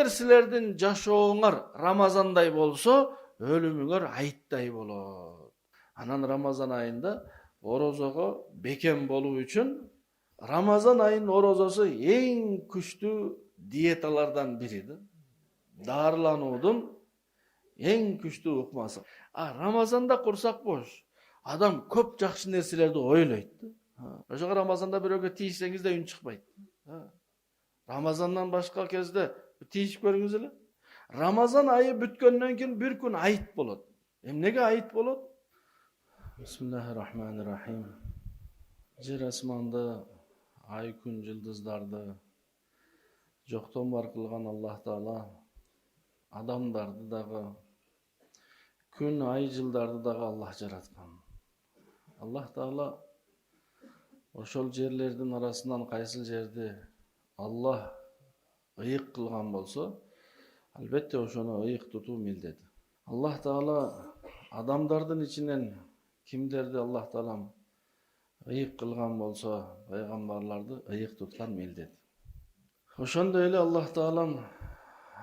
Эгер силердин жашооңор Рамазандай болсо, өлүмүңөр айыттай болот. Анан Рамазан айында орозого бекем болуу үчүн Рамазан айынын орозосу эң күчтүү диеталардан бири да. Дарылануудун эң күчтүү ыкмасы. Рамазанда курсак бош. Адам көп жакшы нерселерди ойлойт. Ошого Рамазанда бирөөгө тийишсеңиз да үн чыкпайт. Рамазандан башка кезде тийишип көрүңүз эле. Рамазан айы бүткөндөн кийин бир күн айыт болот. Эмнеге айыт болот? Бисмиллахир-рахманир-рахим. Жер асманды, ай күн жылдыздарды жоктон бар кылган Аллах Таала адамдарды дагы, күн, ай, жылдарды дагы Аллах жараткан. Аллах Таала ошол жерлердин арасынан кайсыл жерди Аллах ыйык кылган болсо, албетте ошону ыйык тутуу милдети. Аллах Таала адамдардын ичинен кимдерди Аллах Таалам ыйык кылган болсо, пайгамбарларды ыйык туткан милдети. Ошондой эле Аллах Таалам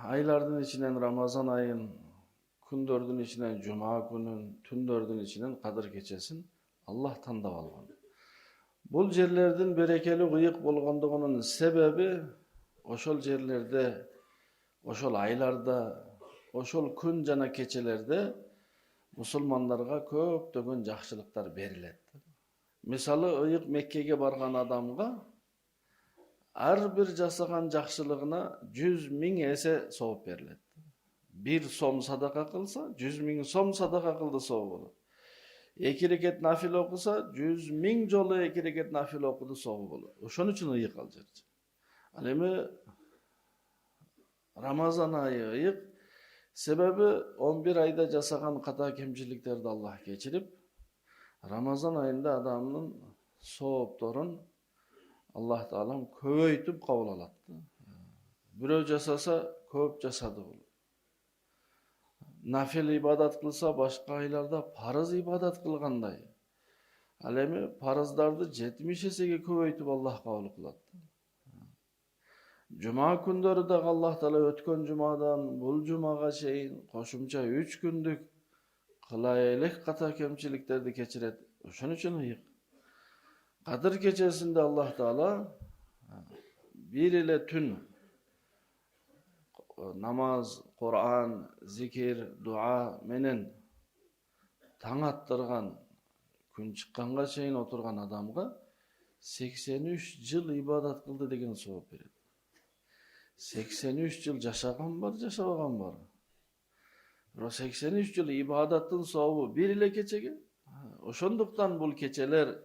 айлардын ичинен Рамазан айын, күндөрдүн ичинен жума күнүн, түндөрдүн ичинен кадыр кечесин Аллах тандап алган. Бул жерлердин берекелүү ыйык болгондугунун себеби ошол жерлерде, ошол айларда, ошол күн жана кечелерде мусулмандарга көптөгөн жакшылыктар берилет. Мисалы, ыйык Меккеге барган адамга ар бир жасаган жакшылыгына 100.000 эсе сооп берилет. 1 сом садака кылса, 100.000 сом садака кылды соо болот. 2 рекет нафил окуса, 100.000 жолу 2 рекет нафил окуду соо болот. Ошон үчүн ыйык ал жер. Ал эми Рамазан айы ыйык, себеби 11 айда жасаган ката кемчиликтерди Аллах кечирип, Рамазан айында адамдын соопторун Аллах Таалам көбөйтүп кабыл алат. Бирөө жасаса, көп жасады бул. Нафил ибадат кылса, башка айларда парыз ибадат кылгандай. Ал эми парыздарды 70 эсеге көбөйтүп Аллах кабыл кылат. Жума күндөрү дагы Аллах Таала өткөн жумадан бул жумага чейин кошумча 3 күндүк кылай элек ката кемчиликтерди кечирет. Ошон үчүн ыйык. Кадыр кечесинде Аллах Таала бир эле түн намаз, Кур'ан, зикир, дуа менен таң аттырган, күн чыкканга чейин отурган адамга 83 жыл ибадат кылды деген сооп берет. 83 жыл жашаган бар, жашабаган бар. Бирок 83 жыл ибадаттын сообу бир эле кечеге. Ошондуктан бул кечелер,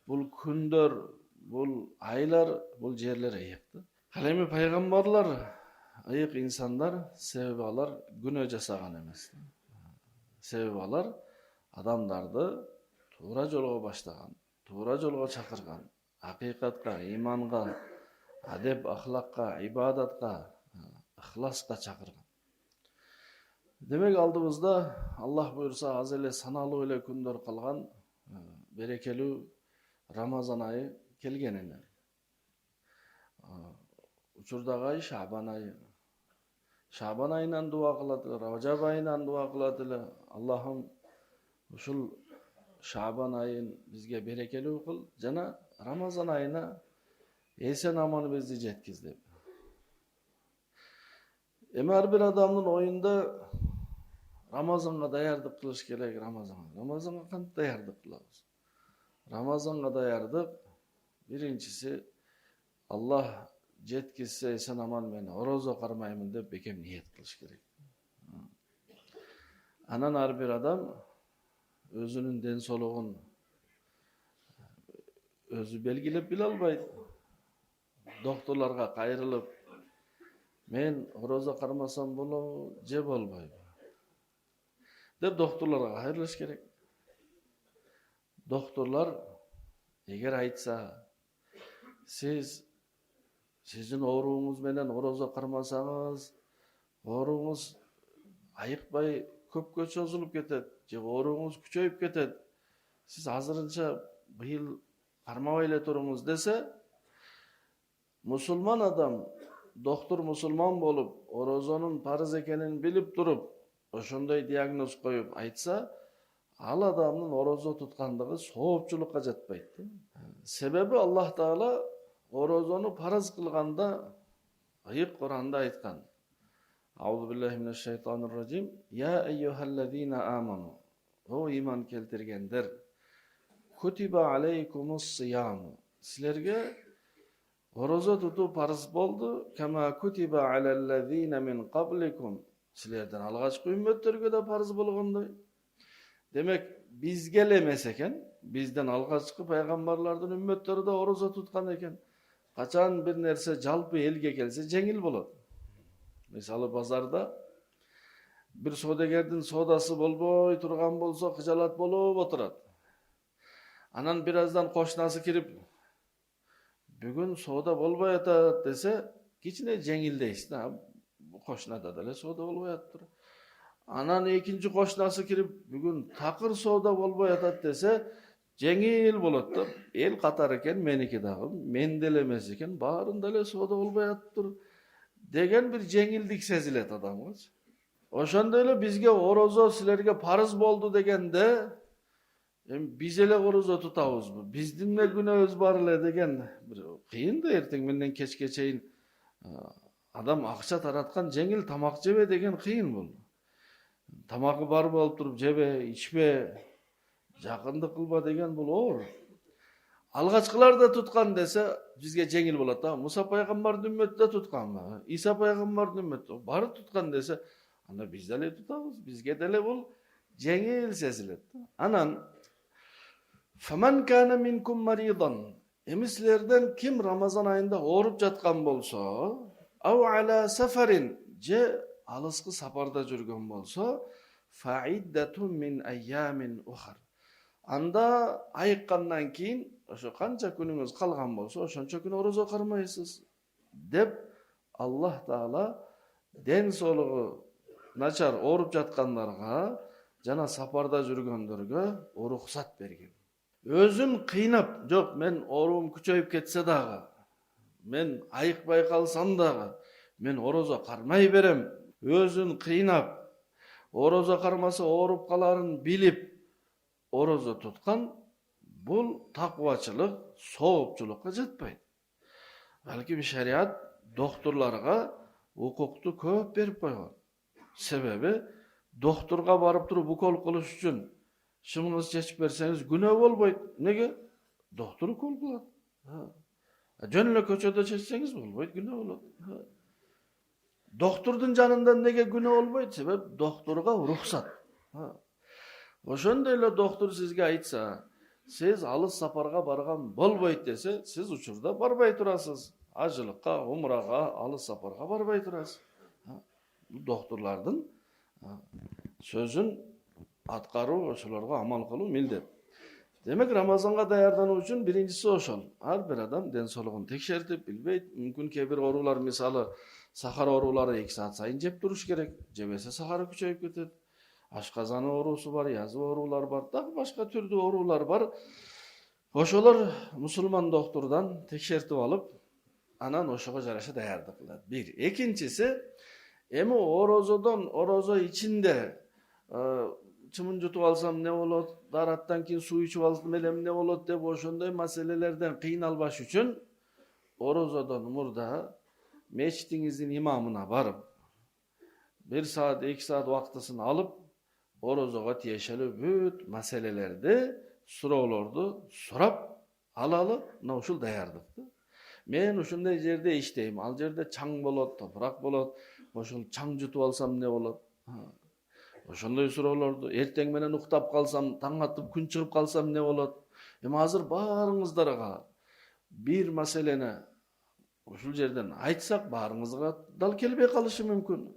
бул күндөр, бул айлар, бул жерлер ыйык. Ал эми пайгамбарлар ыйык инсандар, себеби алар күнөө жасаган эмес. Себеби алар адамдарды туура жолго баштаган, туура жолго чакырган, акыйкатка, иманга, адеп ахлакка, ибадатка, ыхласка чакырган. Демек алдыбызда Аллах буйрса аз эле саналуу эле күндөр калган берекелүү Рамазан айы келгенине. Учурдагы ай Шабан айы. Шабан айынан дуа кылат эле, Ражаб айынан дуа кылат эле. Аллахым ушул Шабан айын бизге берекелүү кыл жана Рамазан айына эсен аман бизди жеткиз деп. Эми ар бир адамдын оюнда Рамазанга даярдык кылыш керек. Рамазанга кантип даярдык кылабыз? Рамазанга даярдык биринчиси Аллах жеткизсе эсен аман мен орозо кармаймын деп бекем ниет кылыш керек. Анан ар бир адам өзүнүн ден соолугун өзү белгилеп биле албайт. Докторлорго кайрылып, мен орозо кармасам болобу же болбойбу деп докторлорго кайрылыш керек. Докторлор эгер айтса, сиздин ооруңуз менен орозо кармасаңыз, ооруңуз айыкпай көпкө созулуп кетет, же ооруңуз күчөйүп кетет. Сиз азырынча быйыл кармабай эле туруңуз десе, мусулман адам doktor musulmon bo'lib, orozonun farz ekenini bilip durup, ошондой диагноз коюп айтса, ал адамдын орозо туткандыгы соопчулукка жатпайт. Себеби Аллах Таала орозону farz кылганда айык Куранда айткан. Ауzu billahi mineşşeytanirracim. Ya eyyuhellezine amanu. O iman keltirgenler. Kutiba aleykumus siyamu. Sizlerge orozo tutup farz boldu. Kema kutiba alellezine min qablikum. Sizlerden algaçkı ümmetlerge de farz bolgonday. Demek biz gelemez eken, bizden algaçkı peygamberlerden ümmetleri de orozo tutkan eken. Kaçan bir nerse jalpı elge gelse jеңил bolot. Misali pazarda bir sodagerdin sodası bolboy turgan bolsa kıjalat bolup oturat. Anan birazdan koşnası kirip bugün soda bolboy atat dese kichine jеңил deysin. Bu koşnada da soda bolboy atıp. Anan ikinci koşnası kirip bugün takır soda bolboy atat dese jеңил bolot da. El katar eken meniki dagı, men delemez eken barında ele soda bolboy atıp degen bir jеңилдик sezilet adamız. Oşonda ele bizge orozo sizlerge farz boldu degende biz ele orozo tutabızbı. Bizdin de günahız bar ele degen bir kıyın da erteң menden kechke çeyin adam akça taratkan jеңил tamak jebe degen kıyın boldu. Tamakı bar bolup turup jebe, içpe, jakındık kılba degen bul оор. Algaçkılar da tutkan dese bizge jеңил bolat da. Musa paygambardын ümmeti de tutkan mı? İsa paygambardın ümmeti bari tutkan dese anda biz de tutabız. Bizge de bul jеңил sezilet. Anan faman kana minkum maridan. Emislerden kim Ramazan ayında orup jatkan bolsa, aw ala safarin je alıskı saparda жүрgөн bolsa, fa'iddatun min ayyamin ukhar. Anda ayıkkandan keyin oşo kança günüңüz kalgan bolsa, oşonço gün orozo karmaysiz dep Allah Taala den soluğu начар orup jatkanlarga жана saparda жүргөндөргө уруксат берген. Özün kıynap, жок men oruğum küçöyüp ketse dagı, men ayıkpay kalsam dagı, men orozo karmay berem. Özün kıynap, orozo karmasa orup kaların bilip orozo tutkan bul takvaçılık, soğupçulukka жатпайт. Belki bir şeriat doktorlarga hukuktu köp berip koygan. Sebebi doktorga barıp turup ukol kılış üçün şımınız çeşip verseniz günah bolboyt. Nege? Doktor ukol kılat. Jönle köçöde çeşseniz bolboyt, günah bolat. Doktordun janından nege günah bolboyt? Sebep doktorga ruhsat. Oşonda ele doktor sizge aytsa, siz alыс saparga bargan bolboyt dese, siz uçurda barbay turasız. Ajılıkka, umraga, alыс saparga barbay turasız. Bu doktorlardın sözün atkarı, oşolarga amal kılуу mildet. Demek Ramazanга daярдануу үчүн birincisi oşol. Har bir adam densoluğun tekşertip bilbeyt. Mümkün ki bir orular misali sahar oruları 2 saat sayın jep turuş gerek. Jebese sahara küçöyüp ketet. Aşkazanı orusu var, yazı orular var, daha başka türlü orular var. Oşolar musulman doktordan tekşertip alıp, anan oşoga jaraşa daярдык kılat. Bir. İkincisi, emi orozo içinde çımın jutup alsam ne bolot, darattan keyin su içip alsam elem ne bolot dep oşondoy maselelerden kıyınalbaş üçün orozodan murda meçitinizin imamına barıp 1 saat 2 saat vaktısını alıp orozoga tiyешелүү бүт маселелерди, суроолорду сурап алалы, мына ушул даярдыкты. Мен ушундай жерде иштейм, ал жерде чаң болот, топурак болот, ошол чаң жутуп алсам не болот? Ошондой суроолорду эртең менен уктап калсам, таң атып күн чыгып калсам не болот? Эми азыр баарыңыздарга бир маселени ушул жерден айтсак, баарыңызга дал келбей калышы мүмкүн.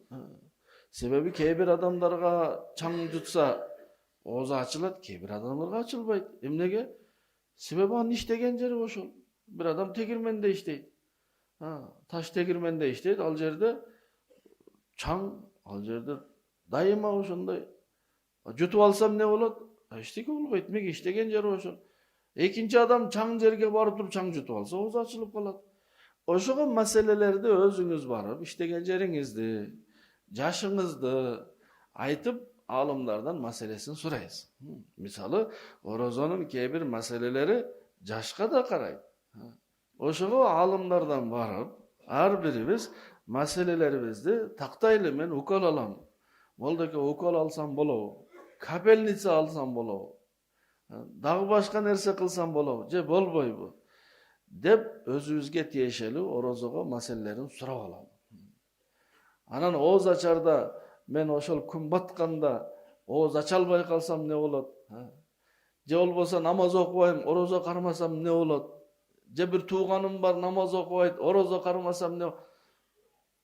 Sebebi kebir adamlarga çaң jutsa oğuzu açılат, kebir adamlarga açılbayt. Emnege? Sebebi anın iştegen jeri oşol. Bir adam tegirmende işteyt. Taş tegirmende işteyt, al jerde çaң, al jerde dayıma oşonday. Jutup alsam ne bolot? Eşteke bolbayt, mege iştegen jeri oşol. Ekinci adam çaң жерге барып туруп çaң jutup alsa oğuzu açılıp kalat. Ошого маселелерди өзүңүз барып, иштеген жериңизди, жашыңызды айтып, алымдардан маселесин сурайсыз. Мисалы, орозонун кээ бир маселелери жашка да карайт. Ошого алымдардан барып, ар бирибиз маселелерибизди тактайлы, мен укол алам. Молдоке укол алсам болобу? Капельница алсам болобу? Дагы башка нерсе кылсам болобу? Же болбойбу? Деп өзүбүзгө тиешелүү орозого маселелерин сурап алам. Анан ооз ачарда мен ошол күн батканда ооз ача албай калсам эмне болот? Же болбосо намаз окубайм, орозо кармасам эмне болот? Же бир тууганым бар, намаз окубайт, орозо кармасам эмне болот?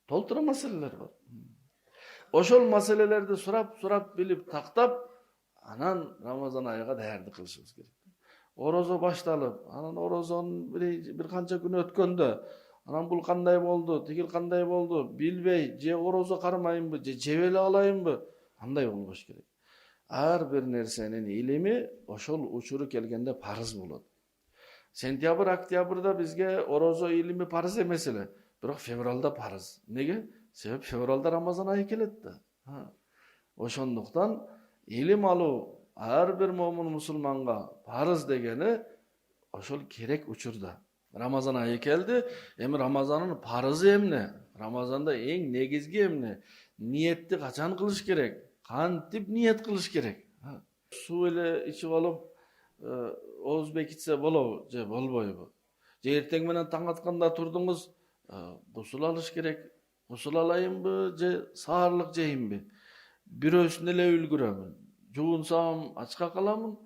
Толтура маселелер бар. Ошол маселелерди сурап билип тактап, анан Рамазан айга даярдык кылышыбыз керек. Орозо башталып, анан орозонун бир канча күн өткөндө, анан бул кандай болду, тигил кандай болду, билбей, же орозо кармайымбы, же жеп эле алайынбы, андай болбош керек. Ар бир нерсенин илими ошол учуру келгенде парыз болот. Сентябрь, октябрда бизге орозо илими парыз эмес эле, бирок февралда парыз. Неге? Себеп февралда Рамазан айы келет да. Ошондуктан илим алуу ар бир момун мусулманга парыз дегени ошол керек учурда. Рамазан айы келди, эми Рамазандын парызы эмне? Рамазанда эң негизги эмне? Ниетти качан кылыш керек? Кантип ниет кылыш керек? Суу эле ичип алып, ооз бекитсе болобу же болбойбу? Же эртең менен таң атканда турдуңуз, гусул алыш керек. Гусул алайынбы же саарлык жейинби? Бирөөсүн эле үлгүрөмүн. Жуунсам ачка каламын,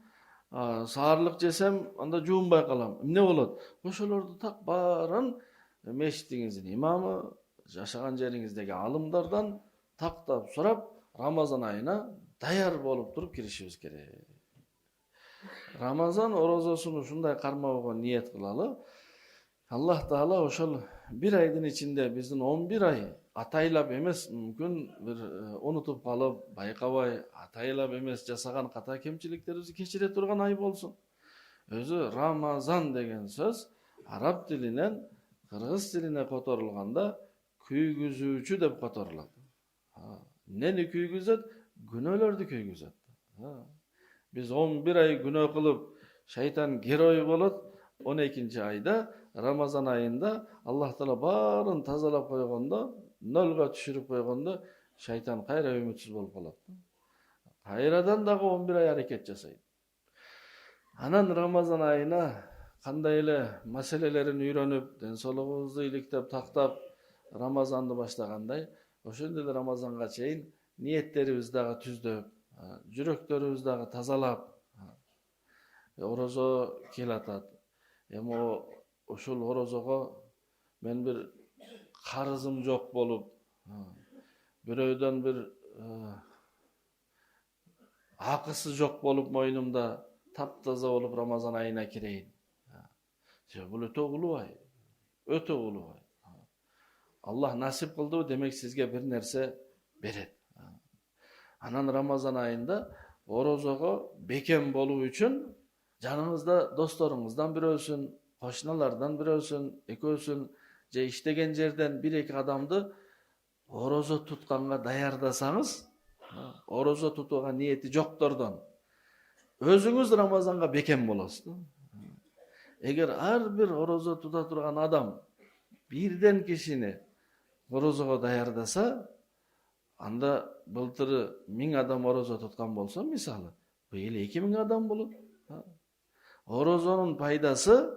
саарлык жесем анда жуунбай калам. Эмне болот? Ошолорду так баарын мешитиңиздин имамы, жашаган жериңиздеги алымдардан тактап сурап, Рамазан айына даяр болуп туруп киришибиз керек. Рамазан орозосун ушундай кармоого ниет кылалы. Аллах Таала ошол бир айдын ичинде биздин 11 ай атайлап эмес, мүмкүн бир унутуп калып, байкабай, атайлап эмес жасаган ката кемчиликтерибизди кечире турган ай болсун. Өзү Рамазан деген сөз араб тилинен кыргыз тилине которулганда күйгүзүүчү деп которулат. Эмнени күйгүзөт? Күнөөлөрдү күйгүзөт. Биз 11 ай күнөө кылып, шайтан герой болот. 12 айда, Рамазан айында Аллах Таала баарын тазалап койгондо, нөлгө түшүрүп койгондо, шайтан кайра үмүтсүз болуп калат. Кайрадан дагы 11 ай аракет жасайт. Анан Рамазан айына кандай эле маселелерин үйрөнүп, ден соолугубузду иликтеп, тактап, Рамазанды баштагандай, ошондой эле Рамазанга чейин ниеттерибизди дагы түздөп, жүрөктөрүбүздү дагы тазалап, орозо келатат. Эми ушул орозого мен бир карызым жок болуп, бирөөдөн бир акысы жок болуп мойнумда таптаза болуп Рамазан айына кирейин. Бул өтө улуу ай. Өтө улуу ай. Аллах насип кылды, демек сизге бир нерсе берет. Анан Рамазан айында орозого бекем болуу үчүн жаныңызда досторуңуздан бирөөсүн, кошуналардан бирөөсүн, экөөсүн, же иштеген жерден 1-2 адамды орозо тутканга даярдасаңыз, орозо тутууга ниети жоктордон өзүңүз Рамазанга бекем болосуз. Эгер ар бир орозо тута турган адам бирден кишини орозого даярдаса, анда былтыры 1000 адам орозо туткан болсо, мисалы, быйыл 2000 адам болот. Орозонун пайдасы,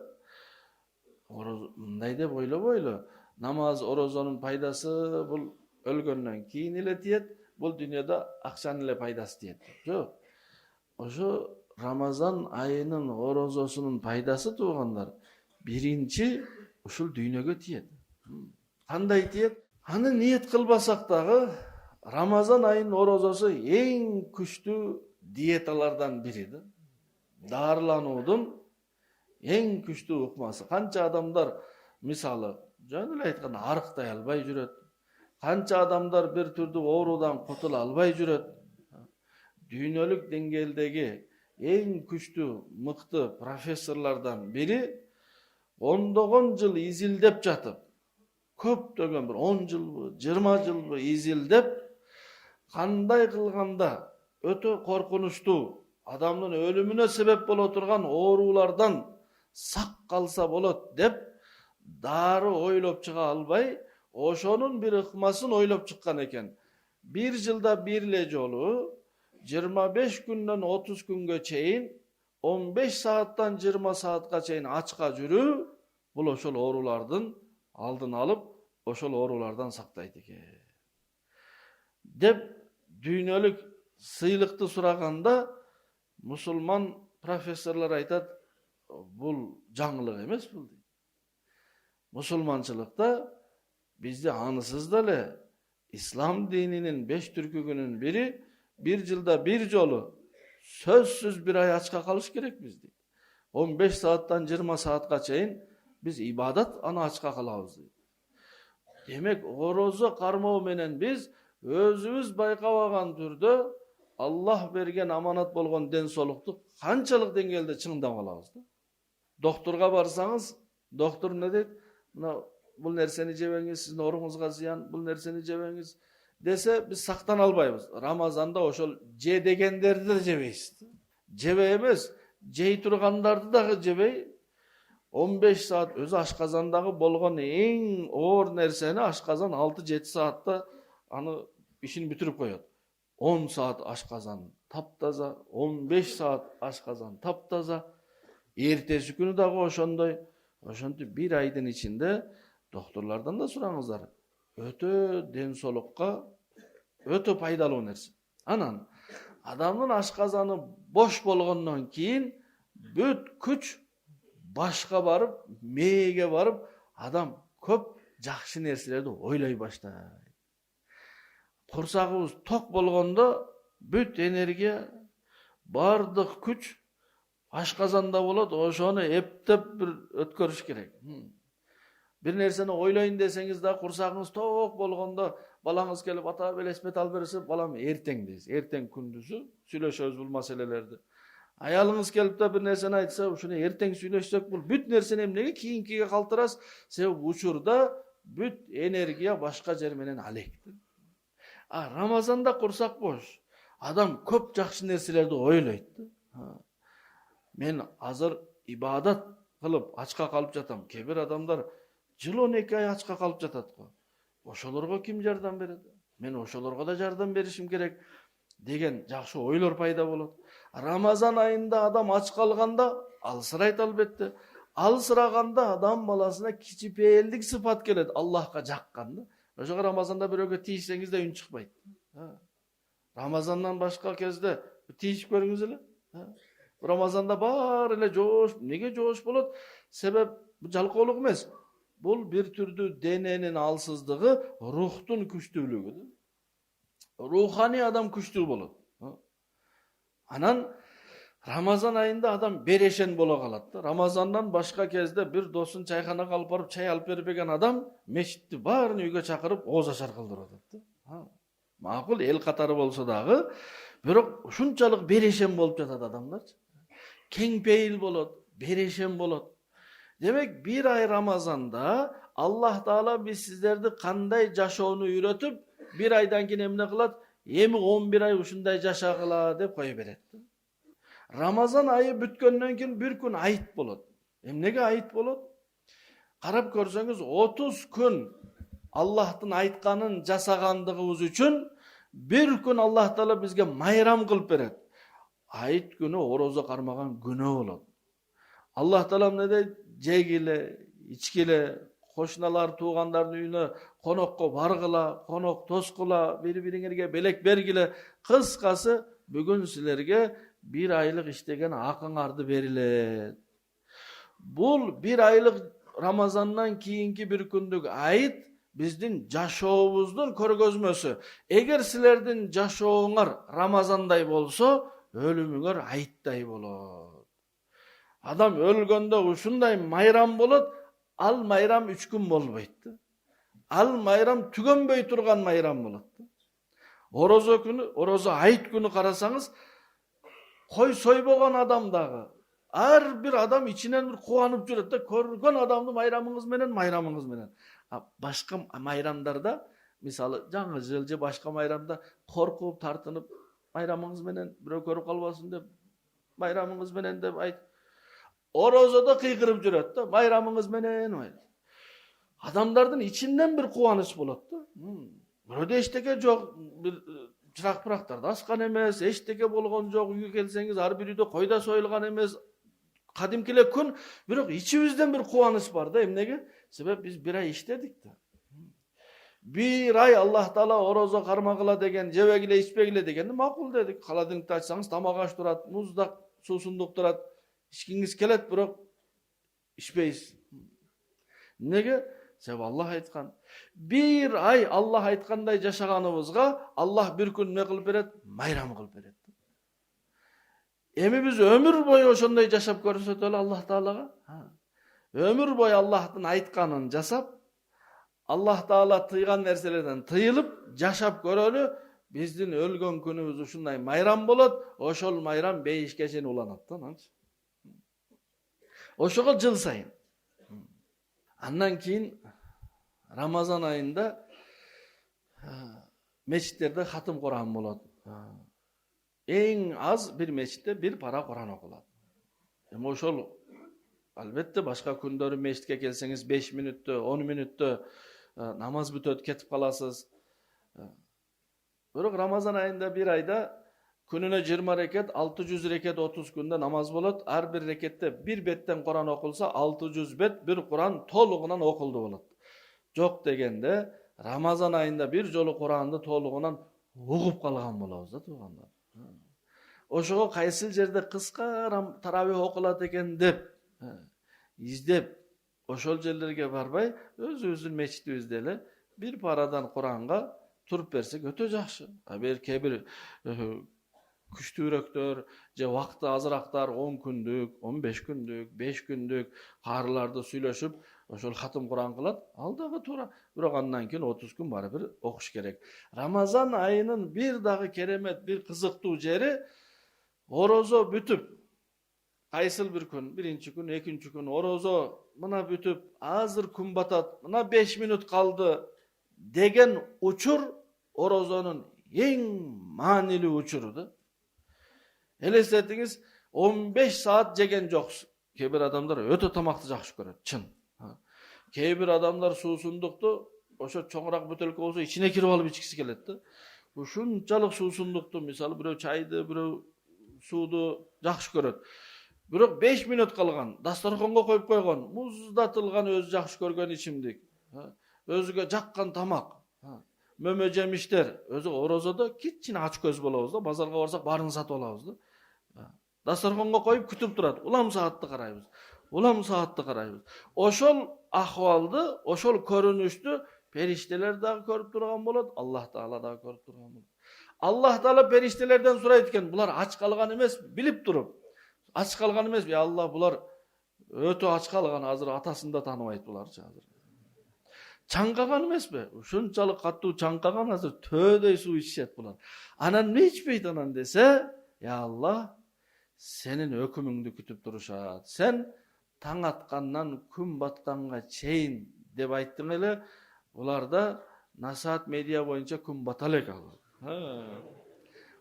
мындай деп ойлобойлу, намаз, орозонун пайдасы бул өлгөндөн кийин эле тиет, бул дүйнөдө акчанын эле пайдасы тиет. Жок. Ошо Рамазан айынын орозосунун пайдасы туугандар биринчи ушул дүйнөгө тиет. Кандай тиет? Аны ниет кылбасак дагы Рамазан айынын орозосу эң күчтүү диеталардан бири да. Дарылануудун эң күчтүү ыкмасы. Канча адамдар, мисалы, жөн эле айтканда арыктай албай жүрөт. Канча адамдар бир түрдүү оорудан кутула албай жүрөт. Дүйнөлүк деңгээлдеги эң күчтүү, мыкты профессорлордон бири 10 жыл изилдеп жатып, köptөгөн bir 10 жылбы, 20 жылбы изилдеп, кандай кылганда өтө коркунучтуу, адамдын өлүмүнө себеп боло турган оорулардан сак калса болот деп дары ойлоп чыга албай, ошонун бир ыкмасын ойлоп чыккан экен. Bir жылда бир эле жолу 25 күндөн 30 күнгө чейин 15 сааттан 20 саатка чейин ачка жүрүү, бул ошол оорулардын алдын алып, ошол оорулардан сактайт экен. Деп дүйнөлүк сыйлыкты сураганда мусулман профессорлор айтат, бул жаңылык эмес бул. Мусулманчылыкта бизде анысыз деле İslam dininin 5 türkügünün biri, bir жылда bir жолу сөзсүз bir ay açka kalış gerek bizde. 15 saattan 20 saatка чейин biz ibadat ana açka kalabız. Demek orozo karmao menen biz özümüz baykabagan türdө Allah bergen amanat bolgon den soluktu kançalık dengelde çыңdap alabız. Doktorga barsanız, doktor ne deyt? Bul nerseni jebеңiz, sizin oruңuzga ziyan, bul nerseni jebеңiz dese biz saktan albayбыз. Ramazanda oşol je degenderdi de jebeysiz. Jebe emez, jey turgandарды dagı jebey. 15 saat özü aşkazandagı bolgon eң oor nerseni aşkazan 6-7 saatta anı işini bitirip koyot. 10 saat aşkazan taptaza, 15 saat aşkazan taptaza. Ertesi günü dagı oşondoy. Oşontu bir aydın içinde doktorlardan da soraңыздар. Ötö densolukka ötö paydalуу nerse. Anan adamın aşkazanı boş bolgondan keyin büt küç başka barıp, meege barıp adam köp jakşı nerselerdi oylay başlayt. Kursagыбыз tok bolgonda büt energiya, bardyk küç aşkazanda bolot, oşonu eптеп bir ötkөрüş gerek. Bir nerseni oylayın deseniz de kursağınız tok bolgonda balаңыз kelip ata belesmet al berse, balam erteң deysiz. Erteң kündüzü süйлөшөбүz bul maselelerde. Ayalыңыз kelip de bir nerseni aytsa, uşunu erteң süйлөшsök bul büt nerseni emnege kийинкиге kaltıras. Sebep uçurda büt energiya başka jer menen alekti. Ramazanda kursak boş. Adam köp jakşı nerselerdi oylayt. Men azır ibadat kılıp açka kalıp jatam. Kebir adamlar жыл 12 ay açka kalıp jatat. Oşolorgo kim jardam beredi? Men oşolorgo da jardam berişim gerek degen jakşı oylor payda bolot. Ramazan ayında adam aç kalganda alsırayt albette. Alsıraganda adam balasına kiçipeyellik sıfat keledi. Allah'a jakkanda. Oşoga Ramazanda biröge tiyişseniz de ün çıkmayt. Ramazandan başka kezde tiyişip görüңүз эле. Ramazanda bar ele joş, nege joş bolot? Sebep bu jalkooluk emes. Bul bir türlü denenin alsızlığı ruhtun küçtүүлüğü. Ruhani adam küçtүү bolot. Anan Ramazan ayında adam bereşen bola kalat. Ramazandan başka kezde bir dosun çayxanaga alıp barıp çay alıp berбеген adam meşitти barını үйгө çakırıp oğuz açar kıldırat. Makul el katarı bolsa dagı, birok uşunçalık bereşen bolup jatat adamlar. Kengpeyil bolot, bereşen bolot. Demek bir ay Ramazanda Allah Teala biz sizlerdi kanday jaşoonu үйrөtüp bir aydan keyin emne kılat, emi 11 ay uşunday jaşagıla dep koyu beretdi. Ramazan ayı bütkönden keyin bir gün ayıt bolot. Emnege ayıt bolot? Karap görseniz 30 gün Allah'tın aytkanın jasagandыгыбыз üçün bir gün Allah Teala bizge mayram kılıp beret. Ayıt günü orozo karmagan günü bolot. Allah Teala ne de jegile, içkile, koşnalar tuğanların uyuna konokko bargıla, konok toskula, bir-biriңерге belek bergile, kıskası bugün sizlerge bir aylık iştegen akıңарды berilet. Bul bir aylık Ramazandan kiyinki bir kündük ayıt bizdin jaşoobуздун көрgözmösü. Eger sizlerdin jaşooңар Ramazanday bolsa, ölümüңөр ayıtday bolot. Adam ölgönde uşunday mayram bolot, al mayram 3 gün bolboyt. Al mayram tügönböy turgan mayram bolot. Orozo günü, orozo ayıt günü karasanız, koy soybogan adam dağı. Her bir adam içinden bir kuanıp jüret de, körgön adamdı mayramыңыз menen. Başka bayramlarda, misalı жаңы жыл же başka bayramda korkup tartınıp bayramınız menen birөө körüp kalbasın dep bayramınız menen dep ayt. Orozada kıykırıp jüröt da bayramınız menen. Adamlardın içinden bir kuvanıç bolat da. Biröde eşteke jok, bir çırak-pıraktarda askan emes, eşteke bolgon jok, uyga kelsеңiz har bir uyda koy da soyulgan emes. Kadimkiler kun, birok içimizden bir kuvanıç var da emnege? Sebep biz bir ay işledik de. Bir ay Allah Taala orozo karmagıla degen, jebegile içpegile degende makul dedik. Kaladыңды açsanız tamak aç durat, muzdak, susunduk durat. İçkiniz kelet birok içpeyiz. Nege? Sebep Allah aytkan. Bir ay Allah aytkanday jaşaganыбызга Allah bir gün ne kılıp beret? Bayram kılıp beret. Emi biz ömür boyu oşonday jaşap көрсөтөлү Allah Taalaga. Ömür boyu Allah'ın aytkanын jasap, Allah Taala tıygan nerselerden tıyılıp jaşap görölü, bizdin ölgön günübüz ушундай майрам болот, ошол майрам 5 чейин уланат да, анчы. Ошого жыл сайын. Андан кийин Рамазан айында мечиттерде хатым Кур'ан болот. Эң аз bir мечитте bir para Kur'an okulат. Ошол albatta başka күндөрү мечитке келсеңиz 5 мүнөттө, 10 мүнөттө намаз бүтөт, кетип каласыз. Бирок Рамазан айында bir ayda күнүнө 20 рекет, 600 рекет 30 күндө намаз болот. Ар bir рекетте bir беттен Kur'an окулса 600 бет bir Kur'an толугунан окулду болот. Жок дегенде Рамазан айында bir жолу Kur'anды толугунан угуп калган болобуз да туугандар. Ошого кайсыл жерде кыска таравих окулат экен деп издеп ошол жерлерге барбай өзүбүздүн мечитибизде эле bir paradan Kur'anга туруп берсек өтө жакшы. Кээ бир күчтүүрөктөр же вакыты азырактар 10 күндүк, 15 күндүк, 5 күндүк карыларды сүйлөшүп ошол хатым Kur'an кылат. Ал дагы туура. Бирок андан кийин 30 күн барыбир окуш керек. Рамазан айынын bir дагы керемет, bir кызыктуу жери орозо бүтүп кайсыл bir күн, birinci күн, экинчи күн орозо мына бүтүп, азыр күн батат, мына 5 мүнөт калды деген учур орозонун эң маанилүү учуру да. Элестетиңиз, 15 saat жеген жоксуз. Кээ бир адамдар өтө тамакты жакшы көрөт, чын. Кээ бир адамдар суусундукту ошо чоңураак бөтөлкө болсо ичине кирип алып ичкиси келет да. Ушунчалык суусундукту, мисалы бирөө чайды, бирөө сууду жакшы көрөт. Бирок 5 мүнөт калган, дасторконго коюп койгон, муздатылган өзү жакшы көргөн ичимдик, өзүгө жаккан тамак, мөмө жемиштер, өзү орозодо кичине ач көз болобуз да, базарга барсак баарын сатып алабыз да. Дасторконго коюп күтүп турат, улам саатты карайбыз. Улам саатты карайбыз. Ошол ахвалды, ошол көрүнүштү периштелер дагы көрүп турган болот, Аллах Таала дагы көрүп турган болот. Аллах Таала периштелерден сурайт экен, булар ач калган эмес, билип туруп. Ач калган эмес, Алла булар өтө ач калган, азыр атасын да тааныбайт буларчы азыр. Чаңкаган эмеспи? Ушунчалык катуу чаңкаган, азыр төөдөй суу ичет булар. Анан эмне ичпейт анан десе, я Алла, сенин өкүмүңдү күтүп турушат. Сен таң аткандан күн батканга чейин деп айттың эле, буларда Насаат медиа боюнча күн бата элек ал.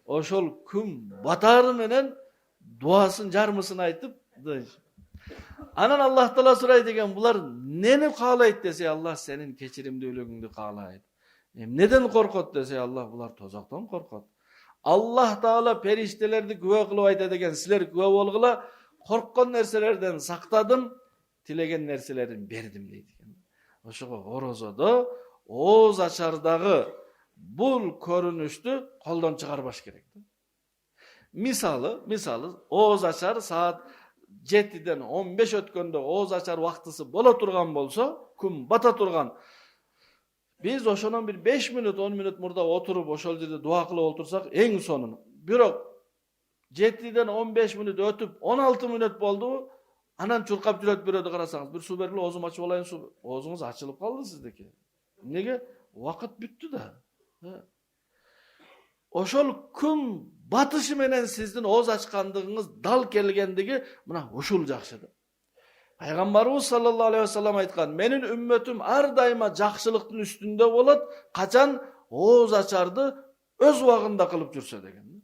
Ошол күн батары менен дуасын жармысын айтып, анан Аллах Таала сурайт экен, булар нени каалайт десе, Аллах сенин кечиримдүүлүгүңдү каалайт. Эмнеден коркот десе, Аллах булар тозоктон коркот. Аллах Таала периштелерди күбө кылып айтат экен, силер күбө болгула, корккон нерселерден сактадым, тилеген нерселерин бердим дейт экен. Ошого орозодо ооз ачардагы бул көрүнүштү колдон чыгарбаш керек. Мисалы, ооз ачар саат 7-ден 15 өткөндө ооз ачар вактысы боло турган болсо, күн бата турган. Биз ошонон bir 5 мүнөт, 10 мүнөт мурда отуруп ошол жерде дуа кылып отурсак, эң сонун. Бирок 7-ден 15 мүнөт өтүп 16 мүнөт болду, анан чуркап жүрөт бирөөдү карасаңыз, bir суу бергиле, оозум ачып алайын, суу. Оозуңуз ачылып калды сиздики. Эмнеге? Вакыт бүттү да. Ошол күн батышы менен сиздин ооз ачкандыгыңыз дал келгендиги мына ушул жакшы да. Пайgambarыбыз sallallohu alayhi vasallam aytkan, menin ümmetim ar daima жақшылықтың üstünde bolat, kaçan oğuz açardı öz vagında kılıp жүрse деген.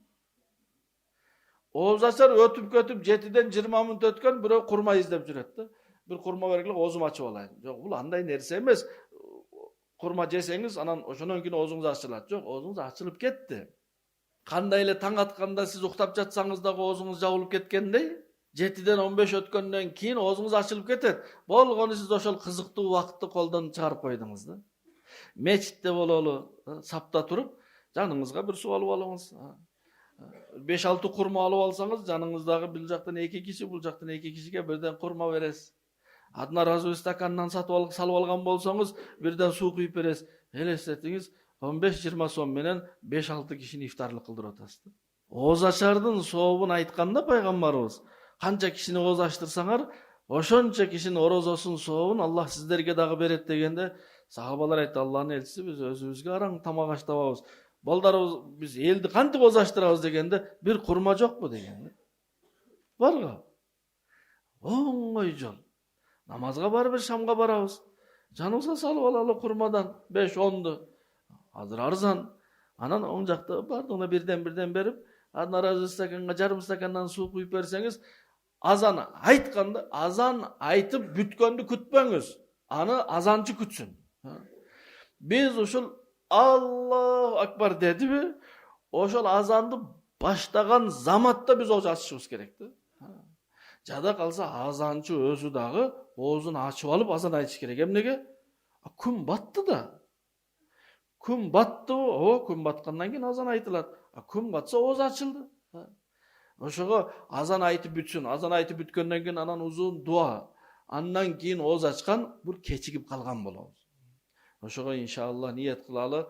Oğuz açar ötüp kötüp 7'den 20 minut ötken birөө kurma izlep жүрөт. Bir kurma bergilek oğuzum açıp alayın. Yok, bul anday nerse emes. Kurma jesеңiz anan ошондон кийин oğuzunuz açılат. Yok, oğuzunuz açılıp ketти. Kандай эле таң атканда siz уктап жатсаңыз дагы oğuzunuz жабылып кеткендей, 7'den 15 ötkөндөн кийин oğuzunuz açılıp кетет. Болгону siz ошол кызыктуу убакытты колдон чыгарып койдуңуз да. Мечитте бололу, сапта туруп, жаныңызга bir суу алып алыңыз. 5-6 kurma alıp alsanız canınızdagı bir жактан 2 kişi, bu жактан 2 kişiге birden kurma veresiz. Одноразовый стакандан салып алган болсоңуз, birden суу куюп бересиz. Элестетиңиз, 15-20 сом менен 5-6 кишини ифтарлык кылдырып атасыз. Оğuz açардын сообун айтканда пайгамбарыбыз, канча кишини оğuz açtırсаңар, ошончо кишинин орозосунун сообун Аллах сиздерге дагы берет дегенде, сахабалар айтты, Аллахтын элчиси, биз өзүбүзгө араң тамак аштабабыз. Балдарыбыз биз элди кантип оğuz açtырабыз дегенде, bir kurma жокпу деген. Барга. Оңой жол. Намазга барып, шамга барабыз. Жаныбызга салып алалы kurmadan 5-10'du. Азыр арзан. Анан оң жакта бардыгына birden берип, одноразовый стаканга жарым стакандан суу куюп берсеңиз, азан айтканда, азан айтып бүткөндү күтпөңүз. Аны азанчы күтсүн. Биз ушул Allahu Akbar dedibi, ошол азанды баштаган заматта биз оğuz açышыбыз керекти. Жада калса азанчы өзү дагы оğuzун ачып алып азан айтыш керек. Эмнеге? Күн батты да. Күн батты, күн баткандан кийин азан айтылат. Күн батса оğuz açıldı. Ошого азан айтып бүтсүн. Азан айтып бүткөндөн кийин анан узун дуа. Андан кийин оğuz ачкан бир кечигип калган болобуз. Ошого иншалла ниет кылалы.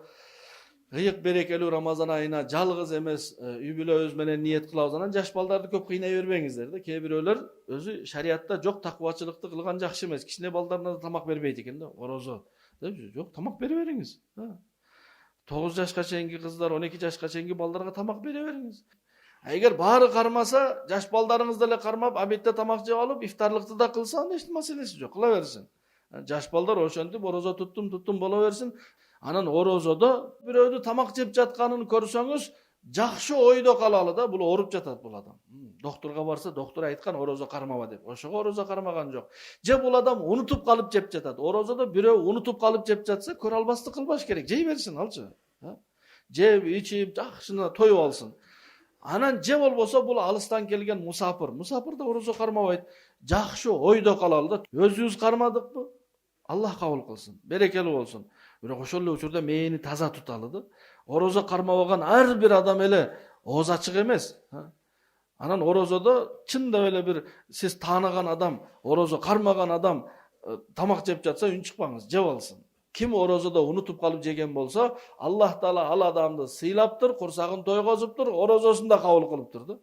Кыйык берекелүү Рамазан айына жалгыз эмес үй бүлөбүз менен ниет кылабыз. Анан жаш балдарды көп кыйнай бербеңиздер да. Кээ бирөөлөр өзү шариатта жок таквачылыкты кылган жакшы эмес. Кичине балдарына да тамак бербейт экен да, орозо. Жок, тамак бере бериңиз. 9 жашка чейинки кыздар, 12 жашка чейинки балдарга тамак бере бериңиз. Эгер баары кармаса, жаш балдарыңыз деле кармап, обедте тамак жеп алып, ифтарлыкты да кылса, анда эч маселеси жок, кыла берсин. Жаш балдар ошентип орозо туттум боло берсин. Анан орозодо бирөөдү тамак жеп жатканын көрсөңүз, жакшы ойдо калалы да, бул ооруп жатат бул адам. Доктурга барса, доктур айткан орозо кармаба деп. Ошого орозо кармаган жок. Же бул адам унутуп калып жеп жатат. Орозодо бирөө унутуп калып жеп жатса, көрө албастык кылбаш керек. Жей берсин алчы. Жеп, ичип, жакшына тоюп алсын. Анан же болбосо бул алыстан келген мусапыр. Мусапыр да орозо кармабайт. Жакшы ойдо калалы да. Өзүбүз кармадыкпы? Аллах кабыл кылсын. Берекелүү болсун. Бирок ошол эле учурда мээни таза туталы да. Орозо кармабаган ар бир адам эле оğuz ачык эмес. Анан орозодо чындап эле бир сиз тааныган адам, орозо кармаган адам тамак жеп жатса үн чыкпаңыз, жеп алсын. Ким орозодо унутуп калып жеген болсо, Аллах Таала ал адамды сыйлаптыр, курсагын тойгозуптур, орозосун да кабыл кылыптыр да.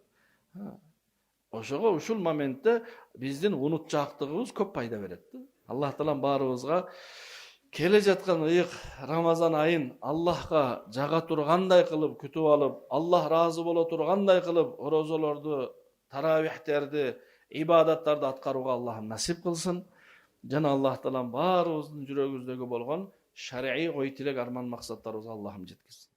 Ошого ушул моментте биздин унутчаактыгыбыз көп пайда берет да. Аллах Таала баарыбызга келе жаткан ыйык Рамазан айын Аллахка жага тургандай кылып күтүп алып, Аллах разы боло тургандай кылып орозолорду, таравихтерди, ибадаттарды аткарууга Аллах насип кылсын. Жана Аллах Таала баарыбыздын жүрөгүбүздөгү болгон шар'ий ой тилек арман максаттарыбызга Аллахым жеткизсин.